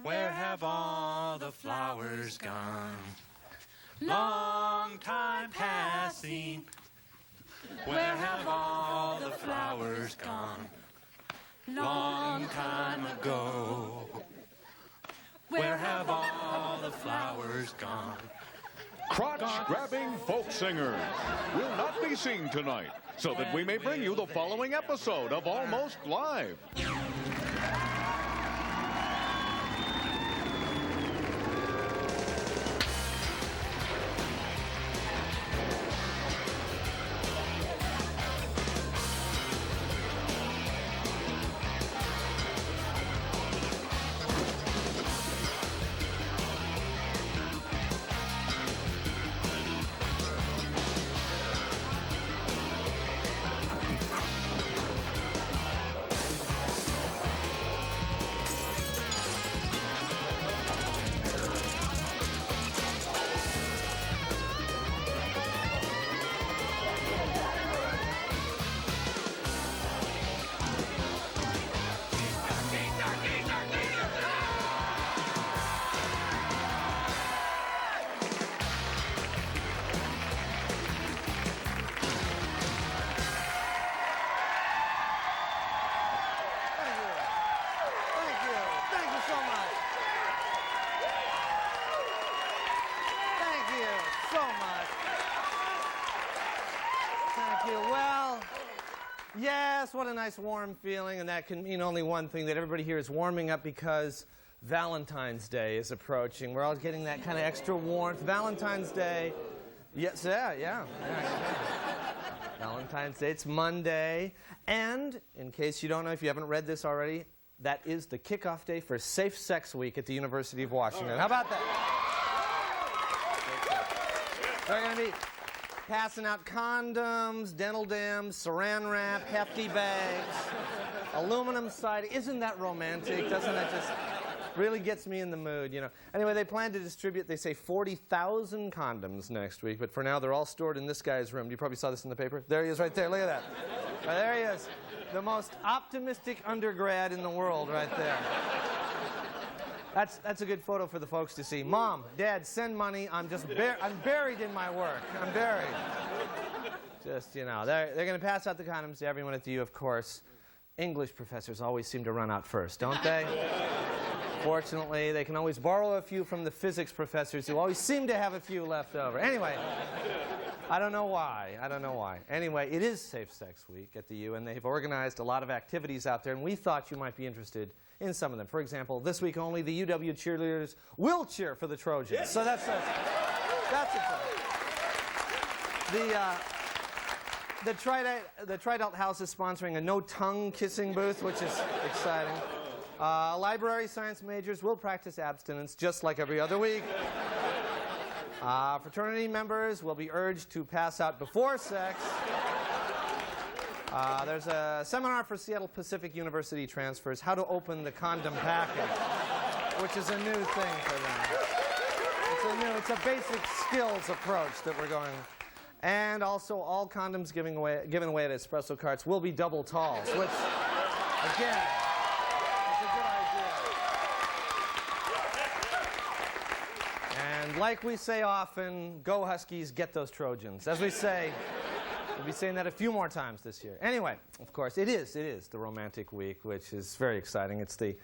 Where have all the flowers gone? Long time passing. Where have all the flowers gone? Long time ago. Where have all the flowers gone? Crotch-grabbing folk singers will not be seen tonight, so that we may bring you the following episode of Almost Live. Yes, what a nice warm feeling, and that can mean only one thing, that everybody here is warming up because Valentine's Day is approaching. We're all getting that kind of extra warmth. Valentine's Day, yes, yeah. Valentine's Day, it's Monday, and in case you don't know, if you haven't read this already, that is the kickoff day for Safe Sex Week at the University of Washington. How about that? They're going to be passing out condoms, dental dams, saran wrap, hefty bags, aluminum siding. Isn't that romantic? Doesn't that just really gets me in the mood, you know? Anyway, they plan to distribute, they say, 40,000 condoms next week, but for now they're all stored in this guy's room. You probably saw this in the paper. There he is right there. Look at that. Right, there he is. The most optimistic undergrad in the world right there. That's a good photo for the folks to see. Mom, Dad, send money. I'm buried in my work. I'm buried. Just, you know, they're going to pass out the condoms to everyone at the U, of course. English professors always seem to run out first, don't they? Fortunately, they can always borrow a few from the physics professors who always seem to have a few left over. Anyway, I don't know why. Anyway, it is Safe Sex Week at the U, and they've organized a lot of activities out there, and we thought you might be interested in some of them. For example, this week only, the UW cheerleaders will cheer for the Trojans. Yes. So that's exciting. The Trident House is sponsoring a no-tongue kissing booth, which is exciting. Library science majors will practice abstinence just like every other week. Fraternity members will be urged to pass out before sex. There's a seminar for Seattle Pacific University transfers, how to open the condom package, which is a new thing for them. It's a basic skills approach that we're going. And also, all condoms given away at espresso carts will be double talls, which, again, is a good idea. And like we say often, go Huskies, get those Trojans. As we say, we'll be saying that a few more times this year. Anyway, of course, it is the romantic week, which is very exciting. It's the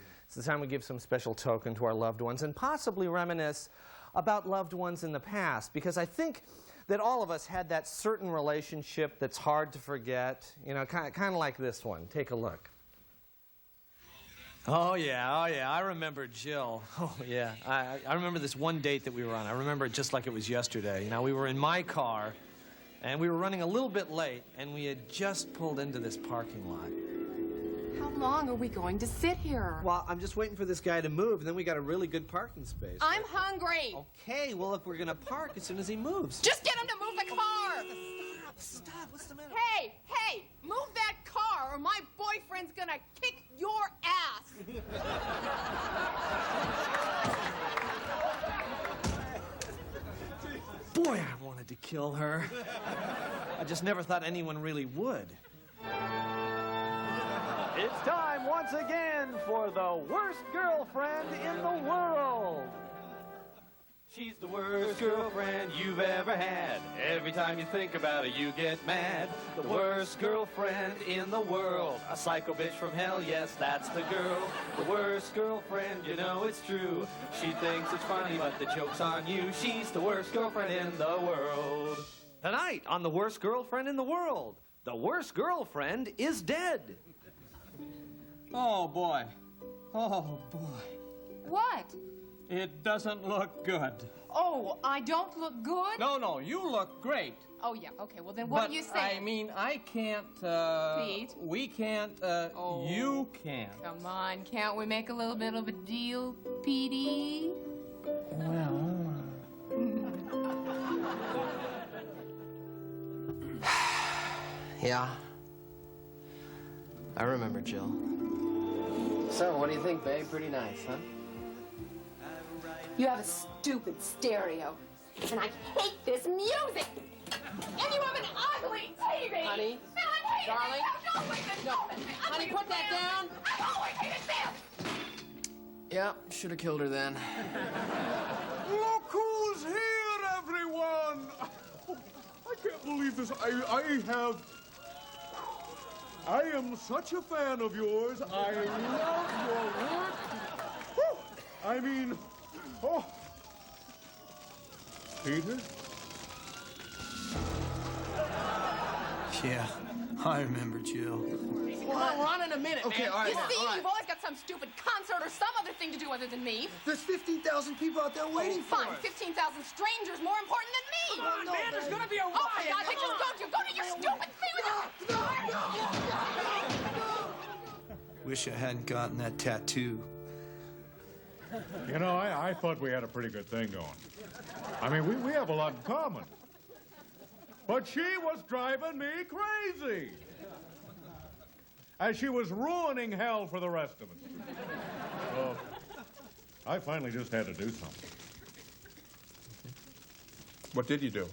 time we give some special token to our loved ones and possibly reminisce about loved ones in the past, because I think that all of us had that certain relationship that's hard to forget, you know, kind of like this one. Take a look. Oh, yeah, I remember Jill. Oh, yeah. I remember this one date that we were on. I remember it just like it was yesterday. You know, we were in my car, and we were running a little bit late, and we had just pulled into this parking lot. How long are we going to sit here? Well, I'm just waiting for this guy to move, and then we got a really good parking space. I'm hungry. Okay, well, if we're going to park as soon as he moves. Just get him to move the car. Stop. What's the matter? Hey, move that car or my boyfriend's going to kick your ass. Boy, I wanted to kill her. I just never thought anyone really would. It's time once again for the worst girlfriend in the world. She's the worst girlfriend you've ever had. Every time you think about it, you get mad. The worst girlfriend in the world. A psycho bitch from hell, yes, that's the girl. The worst girlfriend, you know it's true. She thinks it's funny, but the joke's on you. She's the worst girlfriend in the world. Tonight on The Worst Girlfriend in the World, the worst girlfriend is dead. Oh, boy. Oh, boy. What? It doesn't look good. Oh, I don't look good? No, you look great. Oh, yeah, okay, well then what But are you saying? I mean, I can't, Pete? We can't, Oh. You can't. Come on, can't we make a little bit of a deal, Petey? Well... Yeah. I remember Jill. So, what do you think, babe? Pretty nice, huh? You have a stupid stereo, and I hate this music. And you have an ugly TV. Honey? And I hate Darling? it. I've always been so Honey, ugly put that this. down. I've always hated this. Yeah, should have killed her then. Look who's here, everyone! I can't believe this. I am such a fan of yours. I love your work. Whew. I mean, oh. Peter? Yeah, I remember Jill. Come on, we're on in a minute, Okay, man. all right. You see, you've always got some stupid concert or some other thing to do other than me. There's 15,000 people out there waiting for Fine, us. 15,000 strangers more important than me. Come on, man, there's gonna be a Oh, for riot. God's sake, just don't you go to your stupid thing with Wish I hadn't gotten that tattoo. You know, I thought we had a pretty good thing going. I mean, we have a lot in common. But she was driving me crazy. And she was ruining hell for the rest of us. So, I finally just had to do something. What did you do?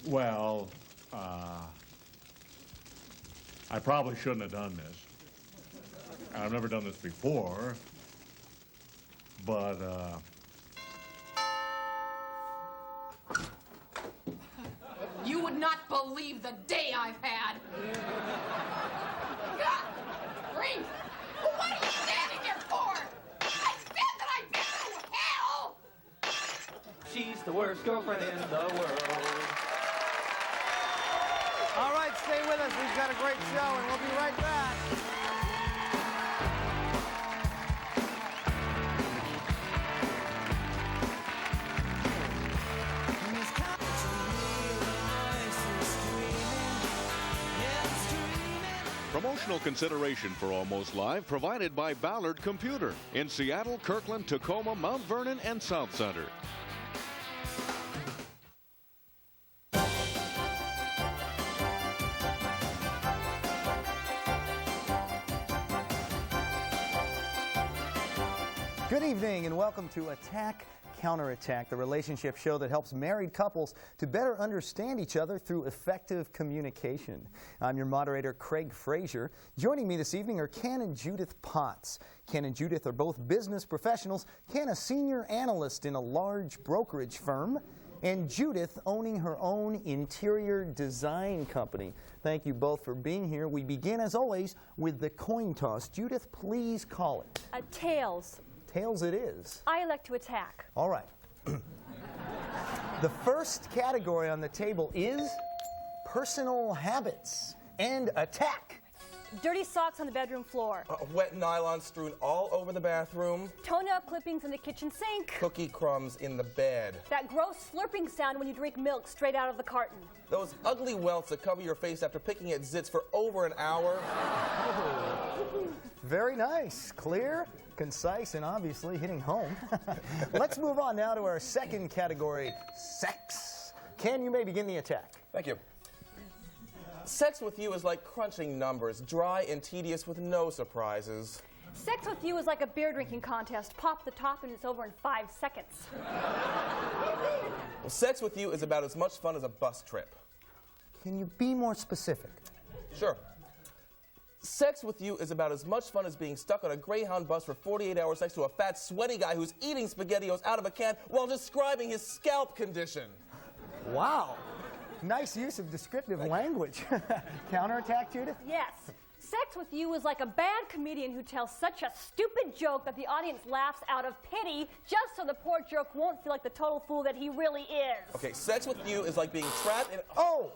Well, I probably shouldn't have done this. I've never done this before, but, You would not believe the day I've had. God, Green, what are you standing there for? I said that I'd been through hell. She's the worst girlfriend in the world. All right, stay with us. We've got a great show, and we'll be right back. Promotional consideration for Almost Live provided by Ballard Computer in Seattle, Kirkland, Tacoma, Mount Vernon, and South Center. Good evening and welcome to Attack Counterattack, the relationship show that helps married couples to better understand each other through effective communication. I'm your moderator, Craig Frazier. Joining me this evening are Ken and Judith Potts. Ken and Judith are both business professionals. Ken, a senior analyst in a large brokerage firm, and Judith owning her own interior design company. Thank you both for being here. We begin, as always, with the coin toss. Judith, please call it. Tails. Tails it is. I elect to attack. All right. The first category on the table is personal habits and attack. Dirty socks on the bedroom floor. Wet nylon strewn all over the bathroom. Toenail clippings in the kitchen sink. Cookie crumbs in the bed. That gross slurping sound when you drink milk straight out of the carton. Those ugly welts that cover your face after picking at zits for over an hour. Very nice. Clear, concise, and obviously hitting home. Let's move on now to our second category, sex. Ken, you may begin the attack. Thank you. Sex with you is like crunching numbers, dry and tedious with no surprises. Sex with you is like a beer drinking contest. Pop the top and it's over in 5 seconds. Well, sex with you is about as much fun as a bus trip. Can you be more specific? Sure. Sex with you is about as much fun as being stuck on a Greyhound bus for 48 hours next to a fat, sweaty guy who's eating SpaghettiOs out of a can while describing his scalp condition. Wow. Nice use of descriptive language. Counterattack, Judith? Yes. Sex with you is like a bad comedian who tells such a stupid joke that the audience laughs out of pity just so the poor jerk won't feel like the total fool that he really is. Okay, sex with you is like being trapped in... Oh!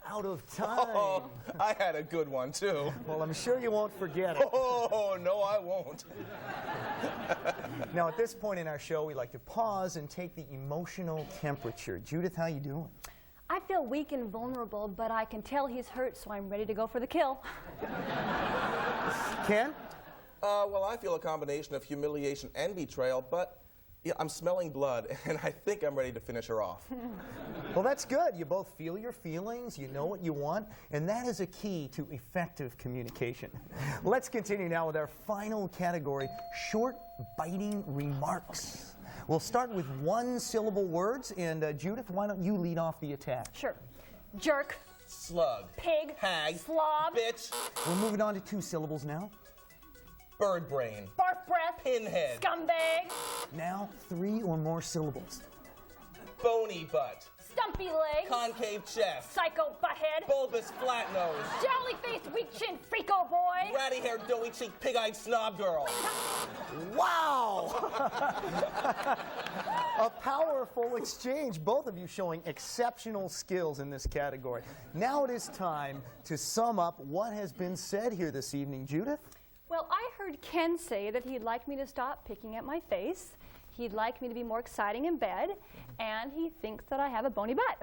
Out of time. Oh, I had a good one, too. Well, I'm sure you won't forget it. Oh, no, I won't. Now, at this point in our show, we like to pause and take the emotional temperature. Judith, how you doing? I feel weak and vulnerable, but I can tell he's hurt, so I'm ready to go for the kill. Ken? Well, I feel a combination of humiliation and betrayal, but yeah, I'm smelling blood, and I think I'm ready to finish her off. Well, that's good. You both feel your feelings, you know what you want, and that is a key to effective communication. Let's continue now with our final category, short, biting remarks. We'll start with one-syllable words, and Judith, why don't you lead off the attack? Sure. Jerk. Slug. Pig. Hag. Slob. Bitch. We're moving on to 2 syllables now. Bird brain. Barf breath. Pinhead. Scumbag. Now 3 or more syllables. Bony butt. Stumpy leg. Concave chest. Psycho butthead. Bulbous flat nose. Jolly-faced weak chin freako boy. Ratty-haired doughy cheek pig-eyed snob girl. Wow! A powerful exchange, both of you showing exceptional skills in this category. Now it is time to sum up what has been said here this evening. Judith? Well, I heard Ken say that he'd like me to stop picking at my face, he'd like me to be more exciting in bed, and he thinks that I have a bony butt.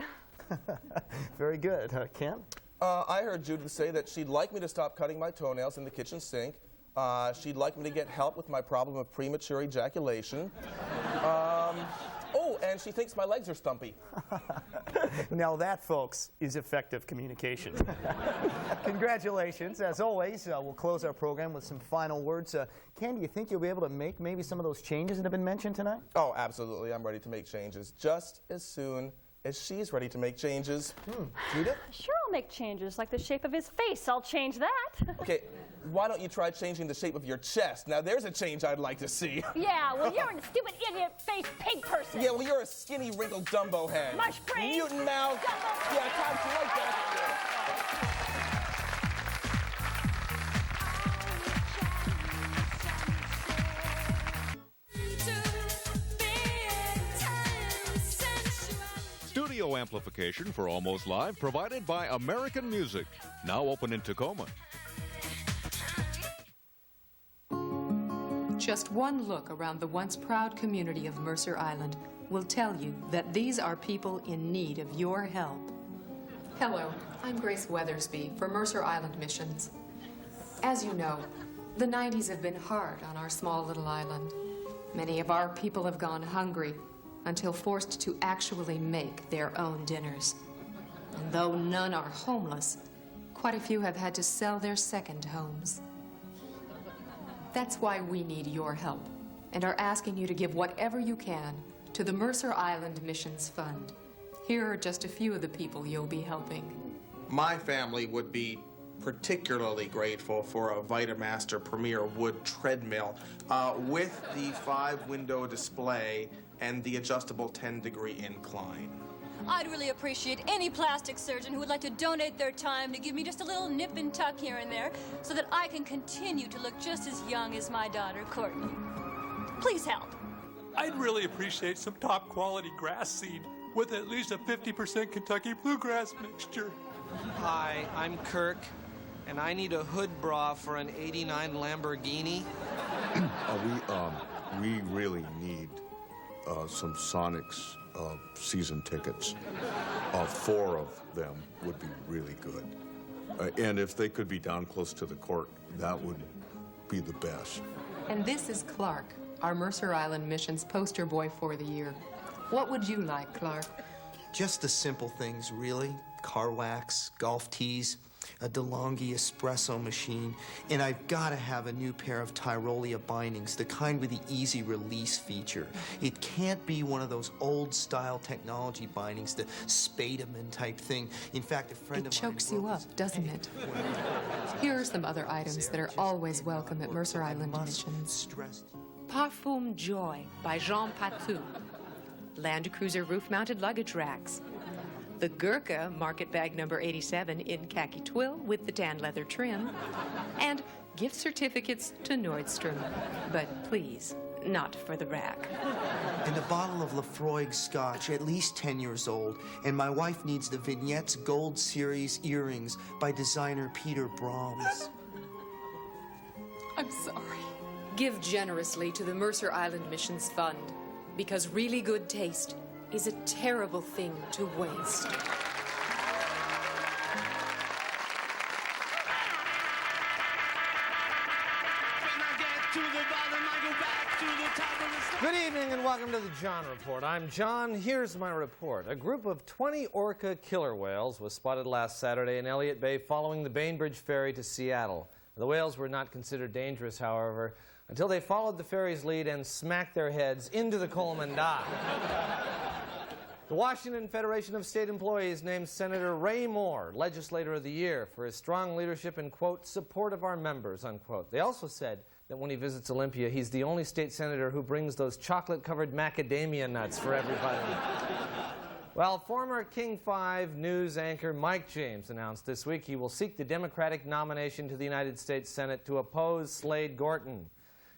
Very good. Ken? I heard Judith say that she'd like me to stop cutting my toenails in the kitchen sink. She'd like me to get help with my problem of premature ejaculation. Oh, and she thinks my legs are stumpy. Now that, folks, is effective communication. Congratulations. As always, we'll close our program with some final words. Ken, do you think you'll be able to make maybe some of those changes that have been mentioned tonight? Oh, absolutely. I'm ready to make changes just as soon as she's ready to make changes. Judith? Sure, I'll make changes, like the shape of his face. I'll change that. Okay, why don't you try changing the shape of your chest? Now, there's a change I'd like to see. Yeah, well, you're a stupid idiot-faced pig person. Yeah, well, you're a skinny, wrinkled Dumbo head. Mush brain. Mutant mouth. Dumbo. Yeah, Tom, you like that. Studio amplification for Almost Live provided by American Music. Now open in Tacoma. Just one look around the once proud community of Mercer Island will tell you that these are people in need of your help. Hello, I'm Grace Weathersby for Mercer Island Missions. As you know, the 90s have been hard on our small little island. Many of our people have gone hungry until forced to actually make their own dinners. And though none are homeless, quite a few have had to sell their second homes. That's why we need your help and are asking you to give whatever you can to the Mercer Island Missions Fund. Here are just a few of the people you'll be helping. My family would be particularly grateful for a Vitamaster Premier wood treadmill with the 5-window display and the adjustable 10-degree incline. I'd really appreciate any plastic surgeon who would like to donate their time to give me just a little nip and tuck here and there so that I can continue to look just as young as my daughter, Courtney. Please help. I'd really appreciate some top-quality grass seed with at least a 50% Kentucky bluegrass mixture. Hi, I'm Kirk, and I need a hood bra for an '89 Lamborghini. We really need some Sonics season tickets. 4 of them would be really good. And if they could be down close to the court, that would be the best. And this is Clark, our Mercer Island Missions poster boy for the year. What would you like, Clark? Just the simple things, really. Car wax, golf tees. a DeLonghi espresso machine, and I've got to have a new pair of Tyrolia bindings, the kind with the easy release feature. It can't be one of those old-style technology bindings, the Spademan type thing. In fact, a friend It of mine... chokes you up, doesn't it? Here are some other items that are always welcome at Mercer Island Missions. Parfum Joy by Jean Patou. Land Cruiser roof-mounted luggage racks. The Gurkha market bag number 87 in khaki twill with the tan leather trim. And gift certificates to Nordstrom. But please, not for the rack. And a bottle of Lafroig Scotch, at least 10 years old. And my wife needs the Vignettes Gold Series earrings by designer Peter Brahms. I'm sorry. Give generously to the Mercer Island Missions Fund, because really good taste is a terrible thing to waste. Good evening and welcome to the John Report. I'm John. Here's my report. A group of 20 orca killer whales was spotted last Saturday in Elliott Bay following the Bainbridge ferry to Seattle. The whales were not considered dangerous, however, until they followed the ferry's lead and smacked their heads into the Coleman dock. The Washington Federation of State Employees named Senator Ray Moore Legislator of the Year for his strong leadership and, quote, support of our members, unquote. They also said that when he visits Olympia, he's the only state senator who brings those chocolate-covered macadamia nuts for everybody. Well, former King 5 news anchor Mike James announced this week he will seek the Democratic nomination to the United States Senate to oppose Slade Gorton.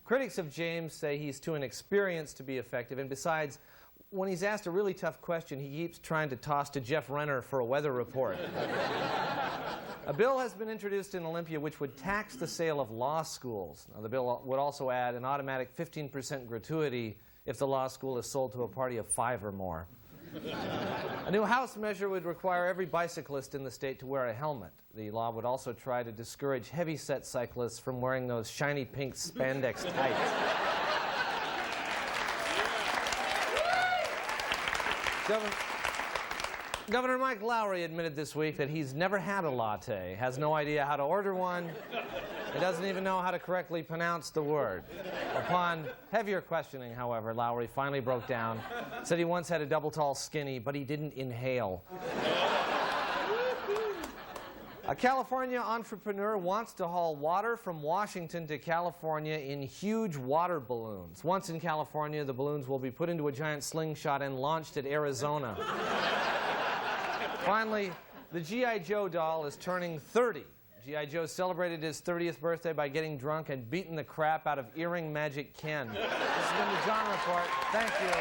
Critics of James say he's too inexperienced to be effective, and besides, when he's asked a really tough question, he keeps trying to toss to Jeff Renner for a weather report. A bill has been introduced in Olympia which would tax the sale of law schools. Now, the bill would also add an automatic 15% gratuity if the law school is sold to a party of 5 or more. A new House measure would require every bicyclist in the state to wear a helmet. The law would also try to discourage heavy-set cyclists from wearing those shiny pink spandex tights. Governor Mike Lowry admitted this week that he's never had a latte, has no idea how to order one, he doesn't even know how to correctly pronounce the word. Upon heavier questioning, however, Lowry finally broke down, said he once had a double tall skinny, but he didn't inhale. A California entrepreneur wants to haul water from Washington to California in huge water balloons. Once in California, the balloons will be put into a giant slingshot and launched at Arizona. Finally, the G.I. Joe doll is turning 30. G.I. Joe celebrated his 30th birthday by getting drunk and beating the crap out of Earring Magic Ken. This has been the John Report. Thank you.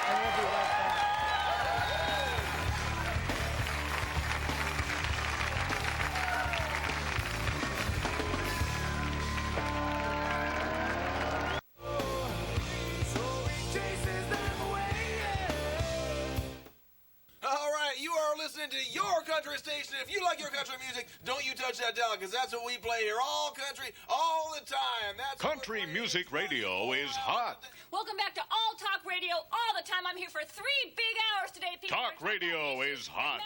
And we'll be right back. To your country station. If you like your country music, don't you touch that dial, because that's what we play here. All country, all the time. That's Country Music Radio is hot. Welcome back to All Talk Radio all the time. I'm here for 3 big hours today, people. Talk radio is hot.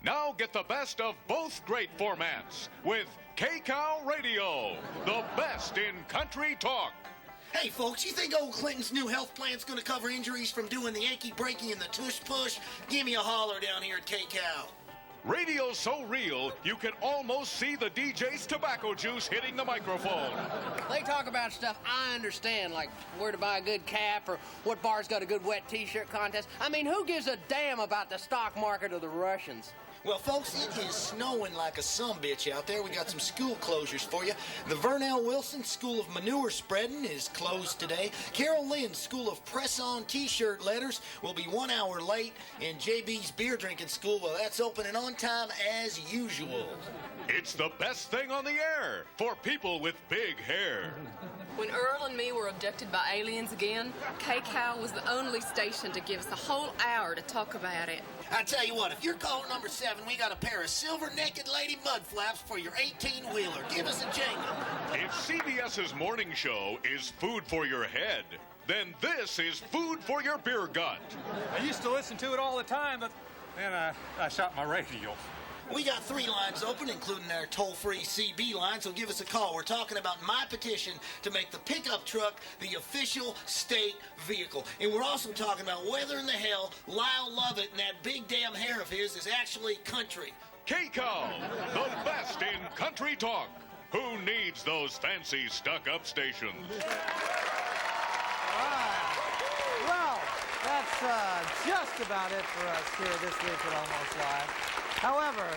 Now get the best of both great formats with K-Cow Radio, the best in country talk. Hey, folks, you think old Clinton's new health plan's going to cover injuries from doing the achy-breaky and the tush-push? Give me a holler down here at K-Cow. Radio so real, you can almost see the DJ's tobacco juice hitting the microphone. They talk about stuff I understand, like where to buy a good cap or what bar's got a good wet T-shirt contest. I mean, who gives a damn about the stock market or the Russians? Well, folks, it is snowing like a sumbitch out there. We got some school closures for you. The Vernell Wilson School of Manure Spreading is closed today. Carol Lynn's School of Press-On T-Shirt Letters will be 1 hour late. And JB's Beer Drinking School, well, that's opening on time as usual. It's the best thing on the air for people with big hair. When Earl and me were abducted by aliens again, K-Cow was the only station to give us a whole hour to talk about it. I tell you what, if you're calling number 7, we got a pair of silver-naked lady mud flaps for your 18-wheeler. Give us a jingle. If CBS's morning show is food for your head, then this is food for your beer gut. I used to listen to it all the time, but then I shot my radio. We got 3 lines open, including our toll-free CB line, so give us a call. We're talking about my petition to make the pickup truck the official state vehicle. And we're also talking about whether in the hell Lyle Lovett and that big damn hair of his is actually country. KCAL, the best in country talk. Who needs those fancy stuck-up stations? Well, that's just about it for us here this week at Almost Live. However,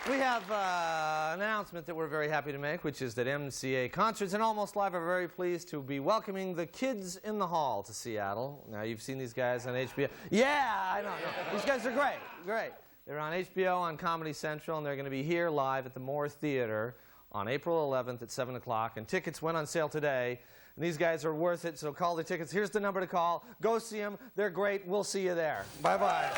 we have an announcement that we're very happy to make, which is that MCA Concerts and Almost Live are very pleased to be welcoming the Kids in the Hall to Seattle. Now, you've seen these guys on HBO. Yeah, I know. These guys are great, great. They're on HBO, on Comedy Central, and they're going to be here live at the Moore Theater on April 11th at 7 o'clock. And tickets went on sale today. And these guys are worth it, so call the tickets. Here's the number to call. Go see them. They're great. We'll see you there. Bye-bye.